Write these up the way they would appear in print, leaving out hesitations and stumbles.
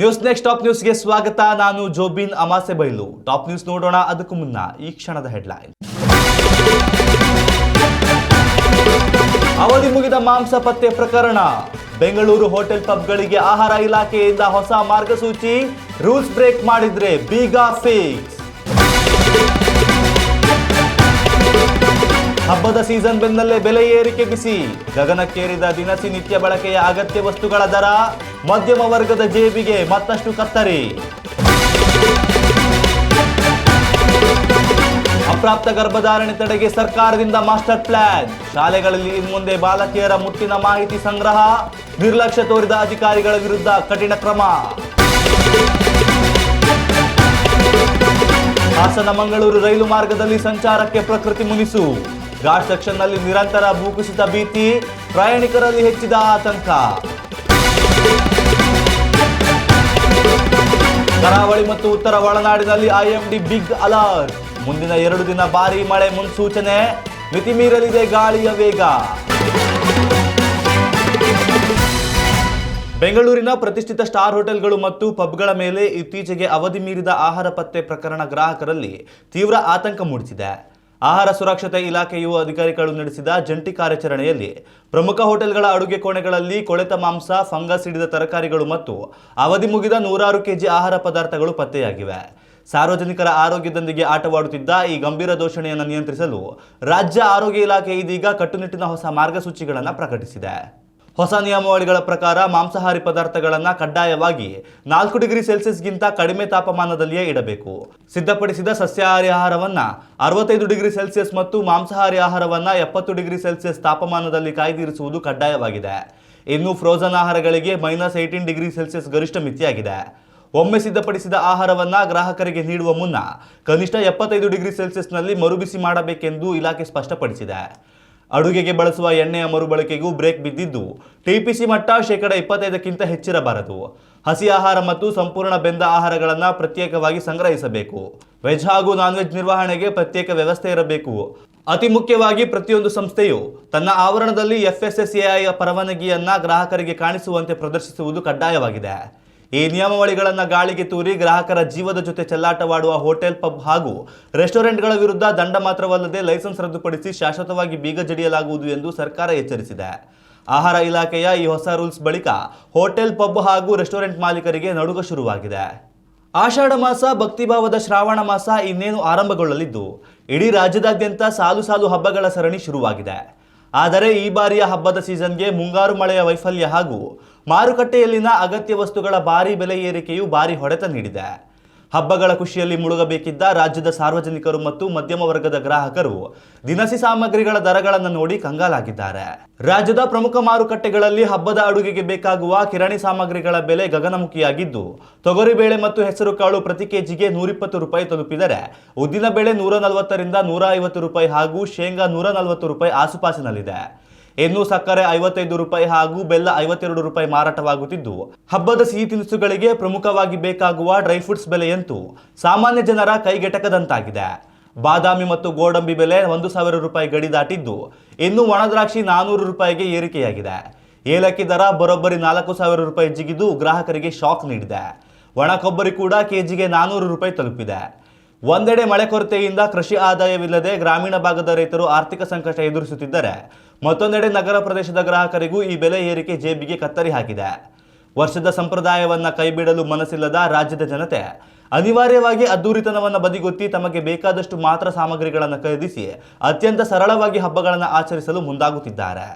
News next top ನ್ಯೂಸ್ಗೆ ಸ್ವಾಗತ. ನಾನು ಜೋಬಿನ್ ಅಮಾಸೆ ಬೈಲು. ಟಾಪ್ ನ್ಯೂಸ್ ನೋಡೋಣ ಅದಕ್ಕೂ ಮುನ್ನ ಈ ಕ್ಷಣದ ಹೆಡ್ಲೈನ್. ಅವಧಿ ಮುಗಿದ ಮಾಂಸ ಪತ್ತೆ ಪ್ರಕರಣ. ಬೆಂಗಳೂರು ಹೋಟೆಲ್ ಪಬ್ಗಳಿಗೆ ಆಹಾರ ಇಲಾಖೆಯಿಂದ ಹೊಸ ಮಾರ್ಗಸೂಚಿ. ರೂಲ್ಸ್ ಬ್ರೇಕ್ ಮಾಡಿದ್ರೆ ಬೀಗ ಫಿಕ್ಸ್. ಹಬ್ಬದ ಸೀಸನ್ ಬೆನ್ನಲ್ಲೇ ಬೆಲೆ ಏರಿಕೆ ಬಿಸಿ. ಗಗನಕ್ಕೇರಿದ ದಿನಸಿ ನಿತ್ಯ ಬಳಕೆಯ ಅಗತ್ಯ ವಸ್ತುಗಳ ದರ. ಮಧ್ಯಮ ವರ್ಗದ ಜೇಬಿಗೆ ಮತ್ತಷ್ಟು ಕತ್ತರಿ. ಅಪ್ರಾಪ್ತ ಗರ್ಭಧಾರಣೆ ತಡೆಗೆ ಸರ್ಕಾರದಿಂದ ಮಾಸ್ಟರ್ ಪ್ಲಾನ್. ಶಾಲೆಗಳಲ್ಲಿ ಇನ್ಮುಂದೆ ಬಾಲಕಿಯರ ಮುಟ್ಟಿನ ಮಾಹಿತಿ ಸಂಗ್ರಹ. ನಿರ್ಲಕ್ಷ್ಯ ತೋರಿದ ಅಧಿಕಾರಿಗಳ ವಿರುದ್ಧ ಕಠಿಣ ಕ್ರಮ. ಹಾಸನ ಮಂಗಳೂರು ರೈಲು ಮಾರ್ಗದಲ್ಲಿ ಸಂಚಾರಕ್ಕೆ ಪ್ರಕೃತಿ ಮುನಿಸು. ಘಾಟ್ ಸೆಕ್ಷನ್ನಲ್ಲಿ ನಿರಂತರ ಭೂಕುಸಿತ ಭೀತಿ. ಪ್ರಯಾಣಿಕರಲ್ಲಿ ಹೆಚ್ಚಿದ ಆತಂಕ. ಕರಾವಳಿ ಮತ್ತು ಉತ್ತರ ಒಳನಾಡಿನಲ್ಲಿ ಐಎಂಡಿ ಬಿಗ್ ಅಲರ್ಟ್. ಮುಂದಿನ 2 ದಿನ ಭಾರೀ ಮಳೆ ಮುನ್ಸೂಚನೆ. ಮಿತಿ ಮೀರಲಿದೆ ಗಾಳಿಯ ವೇಗ. ಬೆಂಗಳೂರಿನ ಪ್ರತಿಷ್ಠಿತ ಸ್ಟಾರ್ ಹೋಟೆಲ್ಗಳು ಮತ್ತು ಪಬ್ಗಳ ಮೇಲೆ ಇತ್ತೀಚೆಗೆ ಅವಧಿ ಮೀರಿದ ಆಹಾರ ಪತ್ತೆ ಪ್ರಕರಣ ಗ್ರಾಹಕರಲ್ಲಿ ತೀವ್ರ ಆತಂಕ ಮೂಡಿಸಿದೆ. ಆಹಾರ ಸುರಕ್ಷತೆ ಇಲಾಖೆಯು ಅಧಿಕಾರಿಗಳು ನಡೆಸಿದ ಜಂಟಿ ಕಾರ್ಯಾಚರಣೆಯಲ್ಲಿ ಪ್ರಮುಖ ಹೋಟೆಲ್ಗಳ ಅಡುಗೆ ಕೋಣೆಗಳಲ್ಲಿ ಕೊಳೆತ ಮಾಂಸ, ಫಂಗಸ್ ಹಿಡಿದ ತರಕಾರಿಗಳು ಮತ್ತು ಅವಧಿ ಮುಗಿದ 106 ಕೆಜಿ ಆಹಾರ ಪದಾರ್ಥಗಳು ಪತ್ತೆಯಾಗಿವೆ. ಸಾರ್ವಜನಿಕರ ಆರೋಗ್ಯದೊಂದಿಗೆ ಆಟವಾಡುತ್ತಿದ್ದ ಈ ಗಂಭೀರ ದೂಷಣೆಯನ್ನು ನಿಯಂತ್ರಿಸಲು ರಾಜ್ಯ ಆರೋಗ್ಯ ಇಲಾಖೆ ಇದೀಗ ಕಟ್ಟುನಿಟ್ಟಿನ ಹೊಸ ಮಾರ್ಗಸೂಚಿಗಳನ್ನು ಪ್ರಕಟಿಸಿದೆ. ಹೊಸ ನಿಯಮಾವಳಿಗಳ ಪ್ರಕಾರ ಮಾಂಸಾಹಾರಿ ಪದಾರ್ಥಗಳನ್ನು ಕಡ್ಡಾಯವಾಗಿ 4 ಡಿಗ್ರಿ ಸೆಲ್ಸಿಯಸ್ಗಿಂತ ಕಡಿಮೆ ತಾಪಮಾನದಲ್ಲಿಯೇ ಇಡಬೇಕು. ಸಿದ್ಧಪಡಿಸಿದ ಸಸ್ಯಾಹಾರಿ ಆಹಾರವನ್ನು 65 ಡಿಗ್ರಿ ಸೆಲ್ಸಿಯಸ್ ಮತ್ತು ಮಾಂಸಾಹಾರಿ ಆಹಾರವನ್ನು 70 ಡಿಗ್ರಿ ಸೆಲ್ಸಿಯಸ್ ತಾಪಮಾನದಲ್ಲಿ ಕಾಯ್ದಿರಿಸುವುದು ಕಡ್ಡಾಯವಾಗಿದೆ. ಇನ್ನು ಫ್ರೋಜನ್ ಆಹಾರಗಳಿಗೆ -18 ಡಿಗ್ರಿ ಸೆಲ್ಸಿಯಸ್ ಗರಿಷ್ಠ ಮಿತಿಯಾಗಿದೆ. ಒಮ್ಮೆ ಸಿದ್ಧಪಡಿಸಿದ ಆಹಾರವನ್ನು ಗ್ರಾಹಕರಿಗೆ ನೀಡುವ ಮುನ್ನ ಕನಿಷ್ಠ 75 ಡಿಗ್ರಿ ಸೆಲ್ಸಿಯಸ್ನಲ್ಲಿ ಮರುಬಿಸಿ ಮಾಡಬೇಕೆಂದು ಇಲಾಖೆ ಸ್ಪಷ್ಟಪಡಿಸಿದೆ. ಅಡುಗೆಗೆ ಬಳಸುವ ಎಣ್ಣೆಯ ಮರುಬಳಕೆಗೂ ಬ್ರೇಕ್ ಬಿದ್ದಿದ್ದು, ಟಿಪಿಸಿ ಮಟ್ಟ 25% ಹೆಚ್ಚಿರಬಾರದು. ಹಸಿ ಆಹಾರ ಮತ್ತು ಸಂಪೂರ್ಣ ಬೆಂದ ಆಹಾರಗಳನ್ನು ಪ್ರತ್ಯೇಕವಾಗಿ ಸಂಗ್ರಹಿಸಬೇಕು. ವೆಜ್ ಹಾಗೂ ನಾನ್ ವೆಜ್ ನಿರ್ವಹಣೆಗೆ ಪ್ರತ್ಯೇಕ ವ್ಯವಸ್ಥೆ ಇರಬೇಕು. ಅತಿ ಮುಖ್ಯವಾಗಿ ಪ್ರತಿಯೊಂದು ಸಂಸ್ಥೆಯು ತನ್ನ ಆವರಣದಲ್ಲಿ FSSAI ಪರವಾನಗಿಯನ್ನು ಗ್ರಾಹಕರಿಗೆ ಕಾಣಿಸುವಂತೆ ಪ್ರದರ್ಶಿಸುವುದು ಕಡ್ಡಾಯವಾಗಿದೆ. ಈ ನಿಯಮಾವಳಿಗಳನ್ನು ಗಾಳಿಗೆ ತೂರಿ ಗ್ರಾಹಕರ ಜೀವದ ಜೊತೆ ಚೆಲ್ಲಾಟವಾಡುವ ಹೋಟೆಲ್, ಪಬ್ ಹಾಗೂ ರೆಸ್ಟೋರೆಂಟ್ಗಳ ವಿರುದ್ಧ ದಂಡ ಮಾತ್ರವಲ್ಲದೆ ಲೈಸೆನ್ಸ್ ರದ್ದುಪಡಿಸಿ ಶಾಶ್ವತವಾಗಿ ಬೀಗ ಜಡಿಯಲಾಗುವುದು ಎಂದು ಸರ್ಕಾರ ಎಚ್ಚರಿಸಿದೆ. ಆಹಾರ ಇಲಾಖೆಯ ಈ ಹೊಸ ರೂಲ್ಸ್ ಬಳಿಕ ಹೋಟೆಲ್, ಪಬ್ ಹಾಗೂ ರೆಸ್ಟೋರೆಂಟ್ ಮಾಲೀಕರಿಗೆ ನಡುಕ ಶುರುವಾಗಿದೆ. ಆಷಾಢ ಮಾಸ, ಭಕ್ತಿಭಾವದ ಶ್ರಾವಣ ಮಾಸ ಇನ್ನೇನು ಆರಂಭಗೊಳ್ಳಲಿದ್ದು ಇಡೀ ರಾಜ್ಯದಾದ್ಯಂತ ಸಾಲು ಸಾಲು ಹಬ್ಬಗಳ ಸರಣಿ ಶುರುವಾಗಿದೆ. ಆದರೆ ಈ ಬಾರಿಯ ಹಬ್ಬದ ಸೀಸನ್ಗೆ ಮುಂಗಾರು ಮಳೆಯ ವೈಫಲ್ಯ ಹಾಗೂ ಮಾರುಕಟ್ಟೆಯಲ್ಲಿನ ಅಗತ್ಯ ವಸ್ತುಗಳ ಭಾರೀ ಬೆಲೆ ಏರಿಕೆಯು ಭಾರೀ ಹೊಡೆತ ನೀಡಿದೆ. ಹಬ್ಬಗಳ ಖುಷಿಯಲ್ಲಿ ಮುಳುಗಬೇಕಿದ್ದ ರಾಜ್ಯದ ಸಾರ್ವಜನಿಕರು ಮತ್ತು ಮಧ್ಯಮ ವರ್ಗದ ಗ್ರಾಹಕರು ದಿನಸಿ ಸಾಮಗ್ರಿಗಳ ದರಗಳನ್ನು ನೋಡಿ ಕಂಗಾಲಾಗಿದ್ದಾರೆ. ರಾಜ್ಯದ ಪ್ರಮುಖ ಮಾರುಕಟ್ಟೆಗಳಲ್ಲಿ ಹಬ್ಬದ ಅಡುಗೆಗೆ ಬೇಕಾಗುವ ಕಿರಾಣಿ ಸಾಮಗ್ರಿಗಳ ಬೆಲೆ ಗಗನಮುಖಿಯಾಗಿದ್ದು, ತೊಗರಿಬೇಳೆ ಮತ್ತು ಹೆಸರು ಕಾಳು ಪ್ರತಿ ಕೆಜಿಗೆ 120 ರೂಪಾಯಿ ತಲುಪಿದರೆ ಉದ್ದಿನ ಬೇಳೆ 140 ರಿಂದ 150 ರೂಪಾಯಿ ಹಾಗೂ ಶೇಂಗಾ 140 ರೂಪಾಯಿ ಆಸುಪಾಸಿನಲ್ಲಿದೆ. ಇನ್ನು ಸಕ್ಕರೆ 55 ರೂಪಾಯಿ ಹಾಗೂ ಬೆಲ್ಲ 52 ರೂಪಾಯಿ ಮಾರಾಟವಾಗುತ್ತಿದ್ದು, ಹಬ್ಬದ ಸಿಹಿ ತಿನಿಸುಗಳಿಗೆ ಪ್ರಮುಖವಾಗಿ ಬೇಕಾಗುವ ಡ್ರೈ ಫ್ರೂಟ್ಸ್ ಬೆಲೆಯಂತೂ ಸಾಮಾನ್ಯ ಜನರ ಕೈಗೆಟಕದಂತಾಗಿದೆ. ಬಾದಾಮಿ ಮತ್ತು ಗೋಡಂಬಿ ಬೆಲೆ 1,000 ರೂಪಾಯಿ ಗಡಿ ದಾಟಿದ್ದು, ಇನ್ನು ಒಣದ್ರಾಕ್ಷಿ 400 ರೂಪಾಯಿಗೆ ಏರಿಕೆಯಾಗಿದೆ. ಏಲಕ್ಕಿ ದರ ಬರೋಬ್ಬರಿ 4,000 ರೂಪಾಯಿ ಜಿಗಿದು ಗ್ರಾಹಕರಿಗೆ ಶಾಕ್ ನೀಡಿದೆ. ಒಣ ಕೊಬ್ಬರಿ ಕೂಡ ಕೆಜಿಗೆ 400 ರೂಪಾಯಿ ತಲುಪಿದೆ. ಒಂದೆಡೆ ಮಳೆ ಕೊರತೆಯಿಂದ ಕೃಷಿ ಆದಾಯವಿಲ್ಲದೆ ಗ್ರಾಮೀಣ ಭಾಗದ ರೈತರು ಆರ್ಥಿಕ ಸಂಕಷ್ಟ ಎದುರಿಸುತ್ತಿದ್ದರೆ, ಮತ್ತೊಂದೆಡೆ ನಗರ ಪ್ರದೇಶದ ಗ್ರಾಹಕರಿಗೂ ಈ ಬೆಲೆ ಏರಿಕೆ ಜೇಬಿಗೆ ಕತ್ತರಿ ಹಾಕಿದೆ. ವರ್ಷದ ಸಂಪ್ರದಾಯವನ್ನು ಕೈಬಿಡಲು ಮನಸ್ಸಿಲ್ಲದ ರಾಜ್ಯದ ಜನತೆ ಅನಿವಾರ್ಯವಾಗಿ ಅದ್ದೂರಿತನವನ್ನು ಬದಿಗೊತ್ತಿ ತಮಗೆ ಬೇಕಾದಷ್ಟು ಮಾತ್ರ ಸಾಮಗ್ರಿಗಳನ್ನು ಖರೀದಿಸಿ ಅತ್ಯಂತ ಸರಳವಾಗಿ ಹಬ್ಬಗಳನ್ನು ಆಚರಿಸಲು ಮುಂದಾಗುತ್ತಿದ್ದಾರೆ.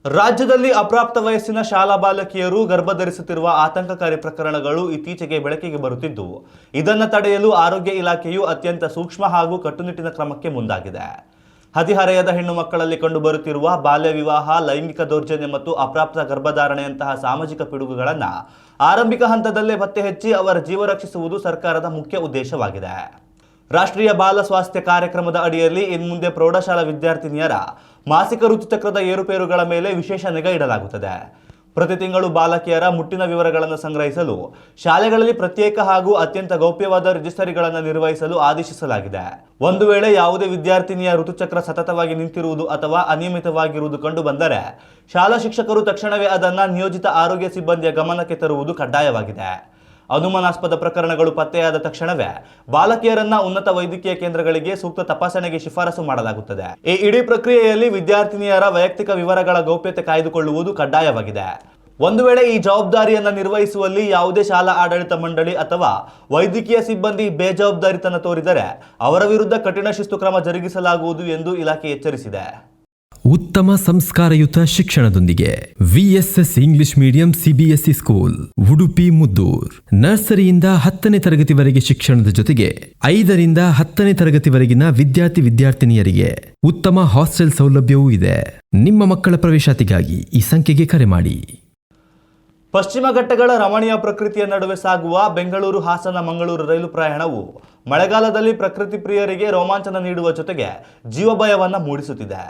ರಾಜ್ಯದಲ್ಲಿ ಅಪ್ರಾಪ್ತ ವಯಸ್ಸಿನ ಶಾಲಾ ಬಾಲಕಿಯರು ಗರ್ಭಧರಿಸುತ್ತಿರುವ ಆತಂಕಕಾರಿ ಪ್ರಕರಣಗಳು ಇತ್ತೀಚೆಗೆ ಬೆಳಕಿಗೆ ಬರುತ್ತಿದ್ದು, ಇದನ್ನು ತಡೆಯಲು ಆರೋಗ್ಯ ಇಲಾಖೆಯು ಅತ್ಯಂತ ಸೂಕ್ಷ್ಮ ಹಾಗೂ ಕಟ್ಟುನಿಟ್ಟಿನ ಕ್ರಮಕ್ಕೆ ಮುಂದಾಗಿದೆ. ಹದಿಹರೆಯದ ಹೆಣ್ಣು ಮಕ್ಕಳಲ್ಲಿ ಕಂಡುಬರುತ್ತಿರುವ ಬಾಲ್ಯ ವಿವಾಹ, ಲೈಂಗಿಕ ದೌರ್ಜನ್ಯ ಮತ್ತು ಅಪ್ರಾಪ್ತ ಗರ್ಭಧಾರಣೆಯಂತಹ ಸಾಮಾಜಿಕ ಪಿಡುಗುಗಳನ್ನು ಆರಂಭಿಕ ಹಂತದಲ್ಲೇ ಪತ್ತೆ ಹಚ್ಚಿ ಅವರ ಜೀವ ರಕ್ಷಿಸುವುದು ಸರ್ಕಾರದ ಮುಖ್ಯ ಉದ್ದೇಶವಾಗಿದೆ. ರಾಷ್ಟ್ರೀಯ ಬಾಲ ಸ್ವಾಸ್ಥ್ಯ ಕಾರ್ಯಕ್ರಮದ ಅಡಿಯಲ್ಲಿ ಇನ್ಮುಂದೆ ಪ್ರೌಢಶಾಲಾ ವಿದ್ಯಾರ್ಥಿನಿಯರ ಮಾಸಿಕ ಋತುಚಕ್ರದ ಏರುಪೇರುಗಳ ಮೇಲೆ ವಿಶೇಷ ನಿಗಾ ಇಡಲಾಗುತ್ತದೆ. ಪ್ರತಿ ತಿಂಗಳು ಬಾಲಕಿಯರ ಮುಟ್ಟಿನ ವಿವರಗಳನ್ನು ಸಂಗ್ರಹಿಸಲು ಶಾಲೆಗಳಲ್ಲಿ ಪ್ರತ್ಯೇಕ ಹಾಗೂ ಅತ್ಯಂತ ಗೌಪ್ಯವಾದ ರಿಜಿಸ್ಟರಿಗಳನ್ನು ನಿರ್ವಹಿಸಲು ಆದೇಶಿಸಲಾಗಿದೆ. ಒಂದು ವೇಳೆ ಯಾವುದೇ ವಿದ್ಯಾರ್ಥಿನಿಯ ಋತುಚಕ್ರ ಸತತವಾಗಿ ನಿಂತಿರುವುದು ಅಥವಾ ಅನಿಯಮಿತವಾಗಿರುವುದು ಕಂಡುಬಂದರೆ ಶಾಲಾ ಶಿಕ್ಷಕರು ತಕ್ಷಣವೇ ಅದನ್ನು ನಿಯೋಜಿತ ಆರೋಗ್ಯ ಸಿಬ್ಬಂದಿಯ ಗಮನಕ್ಕೆ ತರುವುದು ಕಡ್ಡಾಯವಾಗಿದೆ. ಅನುಮಾನಾಸ್ಪದ ಪ್ರಕರಣಗಳು ಪತ್ತೆಯಾದ ತಕ್ಷಣವೇ ಬಾಲಕಿಯರನ್ನ ಉನ್ನತ ವೈದ್ಯಕೀಯ ಕೇಂದ್ರಗಳಿಗೆ ಸೂಕ್ತ ತಪಾಸಣೆಗೆ ಶಿಫಾರಸು ಮಾಡಲಾಗುತ್ತದೆ. ಈ ಇಡೀ ಪ್ರಕ್ರಿಯೆಯಲ್ಲಿ ವಿದ್ಯಾರ್ಥಿನಿಯರ ವೈಯಕ್ತಿಕ ವಿವರಗಳ ಗೌಪ್ಯತೆ ಕಾಯ್ದುಕೊಳ್ಳುವುದು ಕಡ್ಡಾಯವಾಗಿದೆ. ಒಂದು ವೇಳೆ ಈ ಜವಾಬ್ದಾರಿಯನ್ನು ನಿರ್ವಹಿಸುವಲ್ಲಿ ಯಾವುದೇ ಶಾಲಾ ಆಡಳಿತ ಮಂಡಳಿ ಅಥವಾ ವೈದ್ಯಕೀಯ ಸಿಬ್ಬಂದಿ ಬೇಜವಾಬ್ದಾರಿತನ ತೋರಿದರೆ ಅವರ ವಿರುದ್ಧ ಕಠಿಣ ಶಿಸ್ತು ಕ್ರಮ ಜರುಗಿಸಲಾಗುವುದು ಎಂದು ಇಲಾಖೆ ಎಚ್ಚರಿಸಿದೆ. ಉತ್ತಮ ಸಂಸ್ಕಾರಯುತ ಶಿಕ್ಷಣದೊಂದಿಗೆ VSS English medium CBSE school Udupi Muddur. ನರ್ಸರಿಯಿಂದ 10ನೇ ತರಗತಿವರೆಗೆ ಶಿಕ್ಷಣದ ಜೊತೆಗೆ 5ರಿಂದ 10ನೇ ತರಗತಿವರೆಗಿನ ವಿದ್ಯಾರ್ಥಿನಿಯರಿಗೆ ಉತ್ತಮ ಹಾಸ್ಟೆಲ್ ಸೌಲಭ್ಯವೂ ಇದೆ. ನಿಮ್ಮ ಮಕ್ಕಳ ಪ್ರವೇಶಾತಿಗಾಗಿ ಈ ಸಂಖ್ಯೆಗೆ ಕರೆ ಮಾಡಿ. ಪಶ್ಚಿಮ ಘಟ್ಟಗಳ ರಮಣೀಯ ಪ್ರಕೃತಿಯ ನಡುವೆ ಸಾಗುವ ಬೆಂಗಳೂರು ಹಾಸನ ಮಂಗಳೂರು ರೈಲು ಪ್ರಯಾಣವು ಮಳೆಗಾಲದಲ್ಲಿ ಪ್ರಕೃತಿ ಪ್ರಿಯರಿಗೆ ರೋಮಾಂಚನ ನೀಡುವ ಜೊತೆಗೆ ಜೀವಭಯವನ್ನು ಮೂಡಿಸುತ್ತಿದೆ.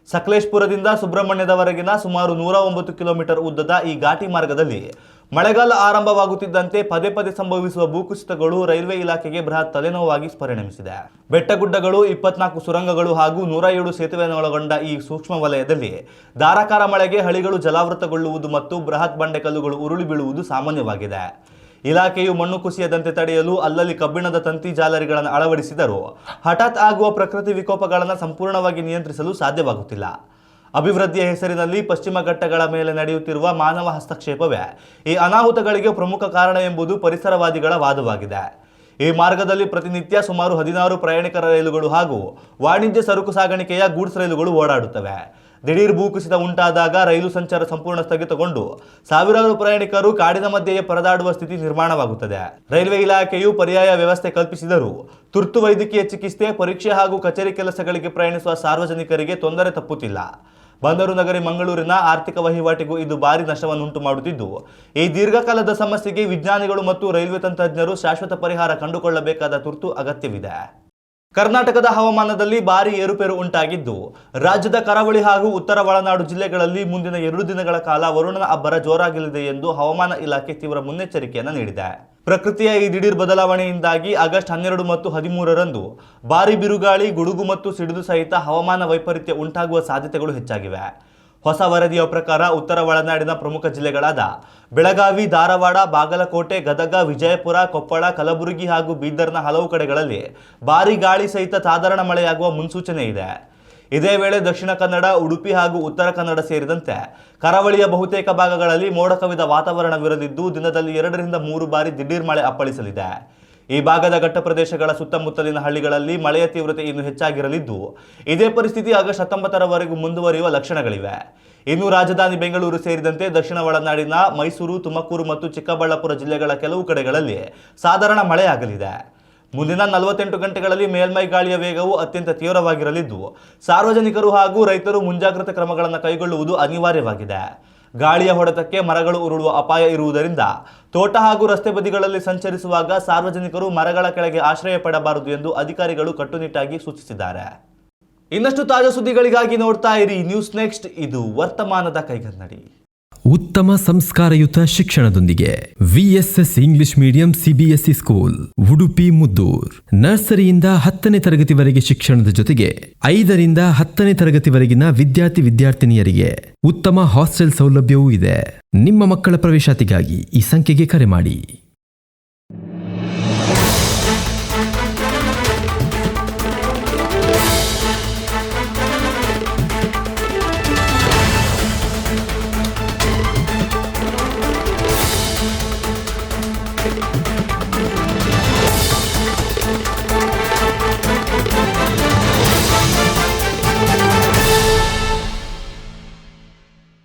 ಸಕಲೇಶಪುರದಿಂದ ಸುಬ್ರಹ್ಮಣ್ಯದವರೆಗಿನ ಸುಮಾರು 109 ಕಿಲೋಮೀಟರ್ ಉದ್ದದ ಈ ಘಾಟಿ ಮಾರ್ಗದಲ್ಲಿ ಮಳೆಗಾಲ ಆರಂಭವಾಗುತ್ತಿದ್ದಂತೆ ಪದೇ ಪದೇ ಸಂಭವಿಸುವ ಭೂಕುಸಿತಗಳು ರೈಲ್ವೆ ಇಲಾಖೆಗೆ ಬೃಹತ್ ತಲೆನೋವಾಗಿ ಪರಿಣಮಿಸಿದೆ. ಬೆಟ್ಟಗುಡ್ಡಗಳು, 24 ಸುರಂಗಗಳು ಹಾಗೂ 107 ಸೇತುವೆಯನ್ನೊಳಗೊಂಡ ಈ ಸೂಕ್ಷ್ಮ ವಲಯದಲ್ಲಿ ಧಾರಾಕಾರ ಮಳೆಗೆ ಹಳಿಗಳು ಜಲಾವೃತಗೊಳ್ಳುವುದು ಮತ್ತು ಬೃಹತ್ ಬಂಡೆಕಲ್ಲುಗಳು ಉರುಳಿ ಬೀಳುವುದು ಸಾಮಾನ್ಯವಾಗಿದೆ. ಇಲಾಖೆಯು ಮಣ್ಣು ಕುಸಿಯದಂತೆ ತಡೆಯಲು ಅಲ್ಲಲ್ಲಿ ಕಬ್ಬಿಣದ ತಂತಿ ಜಾಲರಿಗಳನ್ನು ಅಳವಡಿಸಿದರೂ ಹಠಾತ್ ಆಗುವ ಪ್ರಕೃತಿ ವಿಕೋಪಗಳನ್ನು ಸಂಪೂರ್ಣವಾಗಿ ನಿಯಂತ್ರಿಸಲು ಸಾಧ್ಯವಾಗುತ್ತಿಲ್ಲ. ಅಭಿವೃದ್ಧಿಯ ಹೆಸರಿನಲ್ಲಿ ಪಶ್ಚಿಮ ಘಟ್ಟಗಳ ಮೇಲೆ ನಡೆಯುತ್ತಿರುವ ಮಾನವ ಹಸ್ತಕ್ಷೇಪವೇ ಈ ಅನಾಹುತಗಳಿಗೆ ಪ್ರಮುಖ ಕಾರಣ ಎಂಬುದು ಪರಿಸರವಾದಿಗಳ ವಾದವಾಗಿದೆ. ಈ ಮಾರ್ಗದಲ್ಲಿ ಪ್ರತಿನಿತ್ಯ ಸುಮಾರು 16 ಪ್ರಯಾಣಿಕರ ರೈಲುಗಳು ಹಾಗೂ ವಾಣಿಜ್ಯ ಸರಕು ಸಾಗಾಣಿಕೆಯ ಗೂಡ್ಸ್ ರೈಲುಗಳು ಓಡಾಡುತ್ತವೆ. ದಿಢೀರ್ ಭೂಕುಸಿತ ಉಂಟಾದಾಗ ರೈಲು ಸಂಚಾರ ಸಂಪೂರ್ಣ ಸ್ಥಗಿತಗೊಂಡು ಸಾವಿರಾರು ಪ್ರಯಾಣಿಕರು ಕಾಡಿನ ಮಧ್ಯೆಯೇ ಪರದಾಡುವ ಸ್ಥಿತಿ ನಿರ್ಮಾಣವಾಗುತ್ತದೆ. ರೈಲ್ವೆ ಇಲಾಖೆಯು ಪರ್ಯಾಯ ವ್ಯವಸ್ಥೆ ಕಲ್ಪಿಸಿದರೂ ತುರ್ತು ವೈದ್ಯಕೀಯ ಚಿಕಿತ್ಸೆ, ಪರೀಕ್ಷೆ ಹಾಗೂ ಕಚೇರಿ ಕೆಲಸಗಳಿಗೆ ಪ್ರಯಾಣಿಸುವ ಸಾರ್ವಜನಿಕರಿಗೆ ತೊಂದರೆ ತಪ್ಪುತ್ತಿಲ್ಲ. ಬಂದರು ನಗರಿ ಮಂಗಳೂರಿನ ಆರ್ಥಿಕ ವಹಿವಾಟಿಗೂ ಇದು ಭಾರಿ ನಷ್ಟವನ್ನುಂಟು ಮಾಡುತ್ತಿದ್ದು, ಈ ದೀರ್ಘಕಾಲದ ಸಮಸ್ಯೆಗೆ ವಿಜ್ಞಾನಿಗಳು ಮತ್ತು ರೈಲ್ವೆ ತಂತ್ರಜ್ಞರು ಶಾಶ್ವತ ಪರಿಹಾರ ಕಂಡುಕೊಳ್ಳಬೇಕಾದ ತುರ್ತು ಅಗತ್ಯವಿದೆ. ಕರ್ನಾಟಕದ ಹವಾಮಾನದಲ್ಲಿ ಭಾರಿ ಏರುಪೇರು ಉಂಟಾಗಿದ್ದು, ರಾಜ್ಯದ ಕರಾವಳಿ ಹಾಗೂ ಉತ್ತರ ಒಳನಾಡು ಜಿಲ್ಲೆಗಳಲ್ಲಿ ಮುಂದಿನ 2 ದಿನಗಳ ಕಾಲ ವರುಣನ ಅಬ್ಬರ ಜೋರಾಗಲಿದೆ ಎಂದು ಹವಾಮಾನ ಇಲಾಖೆ ತೀವ್ರ ಮುನ್ನೆಚ್ಚರಿಕೆಯನ್ನು ನೀಡಿದೆ. ಪ್ರಕೃತಿಯ ಈ ದಿಢೀರ್ ಬದಲಾವಣೆಯಿಂದಾಗಿ ಆಗಸ್ಟ್ 12 ಮತ್ತು 13ರಂದು ಭಾರಿ ಬಿರುಗಾಳಿ, ಗುಡುಗು ಮತ್ತು ಸಿಡಿಲು ಸಹಿತ ಹವಾಮಾನ ವೈಪರೀತ್ಯ ಉಂಟಾಗುವ ಸಾಧ್ಯತೆಗಳು ಹೆಚ್ಚಾಗಿವೆ. ಹೊಸ ವರದಿಯ ಪ್ರಕಾರ ಉತ್ತರ ಒಳನಾಡಿನ ಪ್ರಮುಖ ಜಿಲ್ಲೆಗಳಾದ ಬೆಳಗಾವಿ, ಧಾರವಾಡ, ಬಾಗಲಕೋಟೆ, ಗದಗ, ವಿಜಯಪುರ, ಕೊಪ್ಪಳ, ಕಲಬುರಗಿ ಹಾಗೂ ಬೀದರ್ನ ಹಲವು ಕಡೆಗಳಲ್ಲಿ ಭಾರಿ ಗಾಳಿ ಸಹಿತ ಸಾಧಾರಣ ಮಳೆಯಾಗುವ ಮುನ್ಸೂಚನೆ ಇದೆ. ಇದೇ ವೇಳೆ ದಕ್ಷಿಣ ಕನ್ನಡ, ಉಡುಪಿ ಹಾಗೂ ಉತ್ತರ ಕನ್ನಡ ಸೇರಿದಂತೆ ಕರಾವಳಿಯ ಬಹುತೇಕ ಭಾಗಗಳಲ್ಲಿ ಮೋಡ ಕವಿದ ವಾತಾವರಣವಿರಲಿದ್ದು, ದಿನದಲ್ಲಿ 2 ರಿಂದ 3 ಬಾರಿ ದಿಢೀರ್ ಮಳೆ ಅಪ್ಪಳಿಸಲಿದೆ. ಈ ಭಾಗದ ಘಟ್ಟ ಪ್ರದೇಶಗಳ ಸುತ್ತಮುತ್ತಲಿನ ಹಳ್ಳಿಗಳಲ್ಲಿ ಮಳೆಯ ತೀವ್ರತೆ ಇನ್ನೂ ಹೆಚ್ಚಾಗಿರಲಿದ್ದು, ಇದೇ ಪರಿಸ್ಥಿತಿ ಆಗಸ್ಟ್ 19ರವರೆಗೂ ಮುಂದುವರಿಯುವ ಲಕ್ಷಣಗಳಿವೆ. ಇನ್ನು ರಾಜಧಾನಿ ಬೆಂಗಳೂರು ಸೇರಿದಂತೆ ದಕ್ಷಿಣ ಒಳನಾಡಿನ ಮೈಸೂರು, ತುಮಕೂರು ಮತ್ತು ಚಿಕ್ಕಬಳ್ಳಾಪುರ ಜಿಲ್ಲೆಗಳ ಕೆಲವು ಕಡೆಗಳಲ್ಲಿ ಸಾಧಾರಣ ಮಳೆಯಾಗಲಿದೆ. ಮುಂದಿನ 48 ಗಂಟೆಗಳಲ್ಲಿ ಮೇಲ್ಮೈ ಗಾಳಿಯ ವೇಗವು ಅತ್ಯಂತ ತೀವ್ರವಾಗಿರಲಿದ್ದು, ಸಾರ್ವಜನಿಕರು ಹಾಗೂ ರೈತರು ಮುಂಜಾಗ್ರತಾ ಕ್ರಮಗಳನ್ನು ಕೈಗೊಳ್ಳುವುದು ಅನಿವಾರ್ಯವಾಗಿದೆ. ಗಾಳಿಯ ಹೊಡೆತಕ್ಕೆ ಮರಗಳು ಉರುಳುವ ಅಪಾಯ ಇರುವುದರಿಂದ ತೋಟ ಹಾಗೂ ರಸ್ತೆ ಬದಿಗಳಲ್ಲಿ ಸಂಚರಿಸುವಾಗ ಸಾರ್ವಜನಿಕರು ಮರಗಳ ಕೆಳಗೆ ಆಶ್ರಯ ಪಡಬಾರದು ಎಂದು ಅಧಿಕಾರಿಗಳು ಕಟ್ಟುನಿಟ್ಟಾಗಿ ಸೂಚಿಸಿದ್ದಾರೆ. ಇನ್ನಷ್ಟು ತಾಜಾ ಸುದ್ದಿಗಳಿಗಾಗಿ ನೋಡ್ತಾ ಇರಿ ನ್ಯೂಸ್ ನೆಕ್ಸ್ಟ್. ಇದು ವರ್ತಮಾನದ ಕೈಗನ್ನಡಿ. ಉತ್ತಮ ಸಂಸ್ಕಾರಯುತ ಶಿಕ್ಷಣದೊಂದಿಗೆ VSS English medium CBSE school Udupi Muddur. ನರ್ಸರಿಯಿಂದ 10ನೇ ತರಗತಿವರೆಗೆ ಶಿಕ್ಷಣದ ಜೊತೆಗೆ 5ರಿಂದ 10ನೇ ತರಗತಿವರೆಗಿನ ವಿದ್ಯಾರ್ಥಿನಿಯರಿಗೆ ಉತ್ತಮ ಹಾಸ್ಟೆಲ್ ಸೌಲಭ್ಯವೂ ಇದೆ. ನಿಮ್ಮ ಮಕ್ಕಳ ಪ್ರವೇಶಾತಿಗಾಗಿ ಈ ಸಂಖ್ಯೆಗೆ ಕರೆ ಮಾಡಿ.